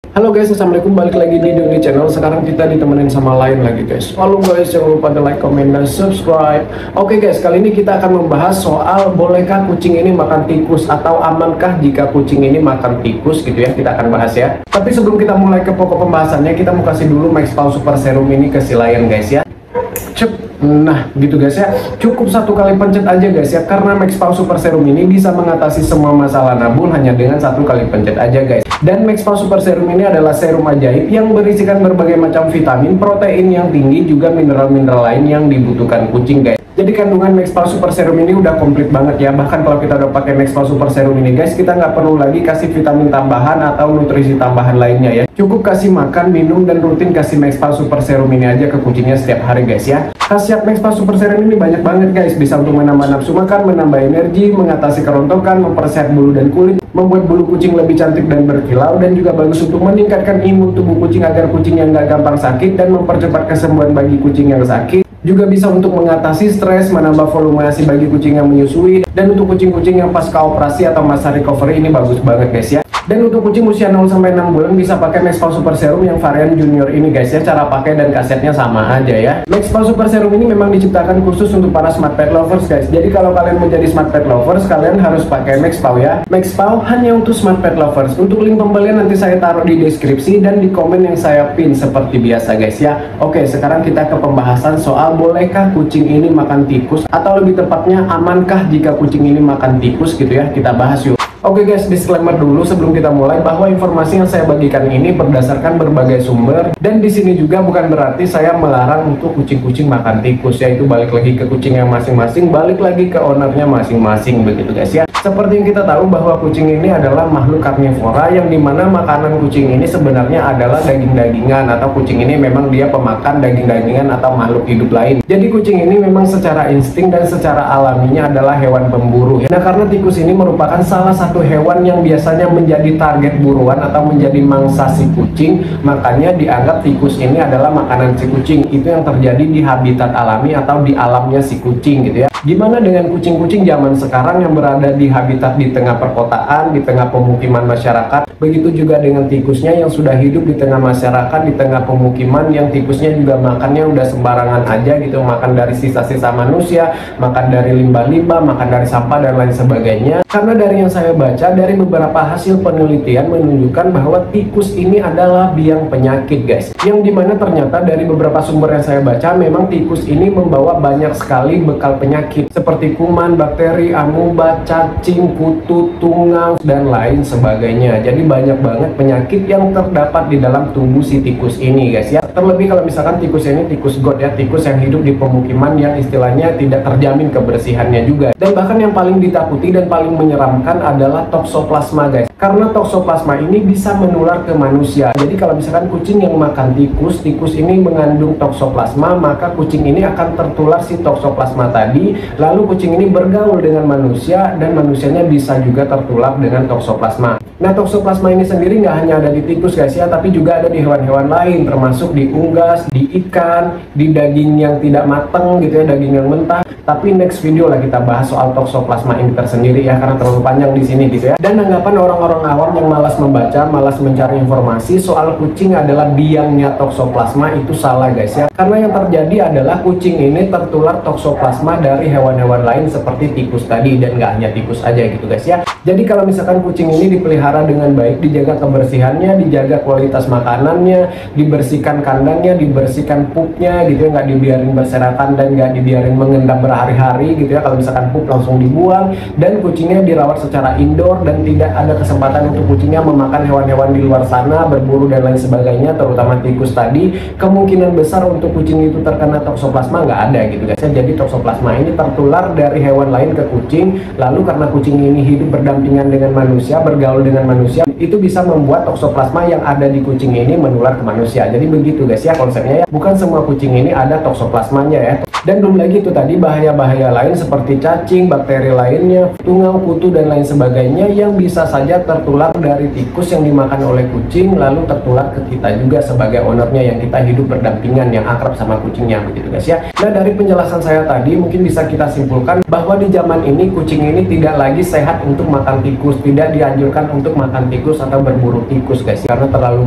Halo guys, assalamualaikum, balik lagi di Doni Channel. Sekarang kita ditemenin sama lain lagi guys. Halo guys, jangan lupa di like, comment, dan subscribe. Oke guys, kali ini kita akan membahas soal bolehkah kucing ini makan tikus atau amankah jika kucing ini makan tikus gitu ya. Kita akan bahas ya. Tapi sebelum kita mulai ke pokok pembahasannya, kita mau kasih dulu Maxpow Super Serum ini ke si Lion guys ya. Nah gitu guys ya, cukup satu kali pencet aja guys ya, karena Maxpow Super Serum ini bisa mengatasi semua masalah nabul hanya dengan satu kali pencet aja guys. Dan Maxpow Super Serum ini adalah serum ajaib yang berisikan berbagai macam vitamin, protein yang tinggi, juga mineral-mineral lain yang dibutuhkan kucing guys. Jadi kandungan Maxpow Super Serum ini udah komplit banget ya. Bahkan kalau kita udah pakai Maxpow Super Serum ini guys, kita nggak perlu lagi kasih vitamin tambahan atau nutrisi tambahan lainnya ya. Cukup kasih makan, minum, dan rutin kasih Maxpow Super Serum ini aja ke kucingnya setiap hari guys ya. Khasiat Maxpow Super Serum ini banyak banget guys. Bisa untuk menambah nafsu makan, menambah energi, mengatasi kerontokan, mempersehat bulu dan kulit, membuat bulu kucing lebih cantik dan berkilau, dan juga bagus untuk meningkatkan imun tubuh kucing agar kucingnya nggak gampang sakit dan mempercepat kesembuhan bagi kucing yang sakit. Juga bisa untuk mengatasi stres, menambah volume ASI bagi kucing yang menyusui, dan untuk kucing-kucing yang pasca operasi atau masa recovery ini bagus banget guys ya. Dan untuk kucing usia 0-6 bulan bisa pakai Maxpow Super Serum yang varian junior ini guys ya. Cara pakai dan kasetnya sama aja ya. Maxpow Super Serum ini memang diciptakan khusus untuk para smart pet lovers guys. Jadi kalau kalian menjadi smart pet lovers, kalian harus pakai Maxpow ya. Maxpow hanya untuk smart pet lovers. Untuk link pembelian nanti saya taruh di deskripsi dan di komen yang saya pin seperti biasa guys ya. Oke, sekarang kita ke pembahasan soal bolehkah kucing ini makan tikus, atau lebih tepatnya amankah jika kucing ini makan tikus gitu ya. Kita bahas yuk. Oke guys, disclaimer dulu sebelum kita mulai bahwa informasi yang saya bagikan ini berdasarkan berbagai sumber, dan di sini juga bukan berarti saya melarang untuk kucing-kucing makan tikus, yaitu balik lagi ke kucing yang masing-masing, balik lagi ke ownernya masing-masing begitu guys ya. Seperti yang kita tahu bahwa kucing ini adalah makhluk karnivora, yang dimana makanan kucing ini sebenarnya adalah daging-dagingan, atau kucing ini memang dia pemakan daging-dagingan atau makhluk hidup lain. Jadi kucing ini memang secara insting dan secara alaminya adalah hewan pemburu. Nah karena tikus ini merupakan salah satu hewan yang biasanya menjadi target buruan atau menjadi mangsa si kucing, makanya dianggap tikus ini adalah makanan si kucing. Itu yang terjadi di habitat alami atau di alamnya si kucing gitu ya. Gimana dengan kucing-kucing zaman sekarang yang berada di habitat di tengah perkotaan, di tengah pemukiman masyarakat? Begitu juga dengan tikusnya yang sudah hidup di tengah masyarakat, di tengah pemukiman, yang tikusnya juga makannya udah sembarangan aja gitu, makan dari sisa-sisa manusia, makan dari limbah-limbah, makan dari sampah dan lain sebagainya. Karena dari yang saya baca, dari beberapa hasil penelitian menunjukkan bahwa tikus ini adalah biang penyakit guys, yang dimana ternyata dari beberapa sumber yang saya baca, memang tikus ini membawa banyak sekali bekal penyakit seperti kuman, bakteri, amuba, cacing, kutu, tungau, dan lain sebagainya. Jadi banyak banget penyakit yang terdapat di dalam tubuh si tikus ini guys ya. Terlebih kalau misalkan tikus ini tikus got ya, tikus yang hidup di pemukiman yang istilahnya tidak terjamin kebersihannya juga. Dan bahkan yang paling ditakuti dan paling menyeramkan adalah toksoplasma guys, karena toksoplasma ini bisa menular ke manusia. Jadi kalau misalkan kucing yang makan tikus, tikus ini mengandung toksoplasma, maka kucing ini akan tertular si toksoplasma tadi, lalu kucing ini bergaul dengan manusia, dan manusianya bisa juga tertular dengan toksoplasma. Nah toksoplasma ini sendiri nggak hanya ada di tikus guys ya, tapi juga ada di hewan-hewan lain, termasuk di unggas, di ikan, di daging yang tidak matang gitu ya, daging yang mentah. Tapi next video lah kita bahas soal toksoplasma ini tersendiri ya, karena terlalu panjang di sini gitu ya. Dan anggapan orang-orang awam yang malas membaca, malas mencari informasi soal kucing adalah biangnya toksoplasma itu salah guys ya. Karena yang terjadi adalah kucing ini tertular toksoplasma dari hewan-hewan lain seperti tikus tadi, dan nggak hanya tikus aja gitu guys ya. Jadi kalau misalkan kucing ini dipelihara dengan baik, dijaga kebersihannya, dijaga kualitas makanannya, dibersihkan kandangnya, dibersihkan pupnya gitu ya, nggak dibiarin berserakan dan nggak dibiarin mengendap berhari-hari gitu ya. Kalau misalkan pup langsung dibuang, dan kucingnya dirawat secara indoor, dan tidak ada kesempatan untuk kucingnya memakan hewan-hewan di luar sana, berburu dan lain sebagainya, terutama tikus tadi, kemungkinan besar untuk kucing itu terkena toksoplasma nggak ada gitu guys. Jadi toksoplasma ini tertular dari hewan lain ke kucing, lalu karena kucing ini hidup berdampingan dengan manusia, bergaul dengan manusia, itu bisa membuat toksoplasma yang ada di kucing ini menular ke manusia. Jadi begitu guys ya konsepnya ya, bukan semua kucing ini ada toksoplasmanya ya. Dan belum lagi itu tadi bahaya-bahaya lain seperti cacing, bakteri lainnya, tungau, kutu, dan lain sebagainya sebagainya yang bisa saja tertular dari tikus yang dimakan oleh kucing, lalu tertular ke kita juga sebagai ownernya yang kita hidup berdampingan, yang akrab sama kucingnya, begitu guys ya. Nah, dari penjelasan saya tadi mungkin bisa kita simpulkan bahwa di zaman ini kucing ini tidak lagi sehat untuk makan tikus, tidak dianjurkan untuk makan tikus atau berburu tikus guys, karena terlalu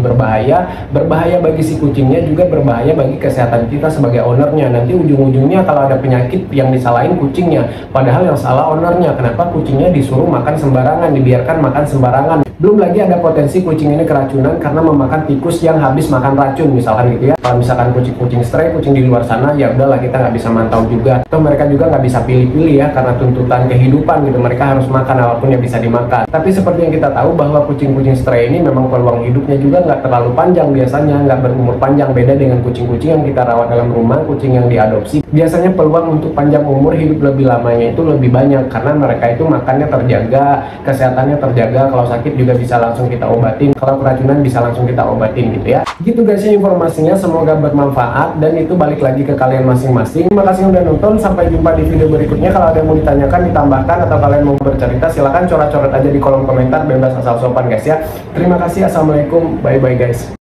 berbahaya bagi si kucingnya, juga berbahaya bagi kesehatan kita sebagai ownernya. Nanti ujung-ujungnya kalau ada penyakit yang disalahin kucingnya, padahal yang salah ownernya. Kenapa kucingnya disuruh makan sembarangan, dibiarkan makan sembarangan? Belum lagi ada potensi kucing ini keracunan karena memakan tikus yang habis makan racun misalkan gitu ya. Kalau misalkan kucing-kucing stray, kucing di luar sana, ya udahlah kita nggak bisa mantau juga. Atau mereka juga nggak bisa pilih-pilih ya, karena tuntutan kehidupan gitu. Mereka harus makan apapun yang bisa dimakan. Tapi seperti yang kita tahu bahwa kucing-kucing stray ini memang peluang hidupnya juga nggak terlalu panjang biasanya, nggak berumur panjang. Beda dengan kucing-kucing yang kita rawat dalam rumah, kucing yang diadopsi. Biasanya peluang untuk panjang umur, hidup lebih lamanya itu lebih banyak karena mereka itu makannya terjaga, kesehatannya terjaga. Kalau sakit juga bisa langsung kita obatin, kalau keracunan bisa langsung kita obatin gitu ya. Gitu guys ya informasinya, semoga bermanfaat dan itu balik lagi ke kalian masing-masing. Terima kasih udah nonton, sampai jumpa di video berikutnya. Kalau ada yang mau ditanyakan, ditambahkan, atau kalian mau bercerita, silahkan coret-coret aja di kolom komentar, bebas asal sopan guys ya. Terima kasih, assalamualaikum, bye bye guys.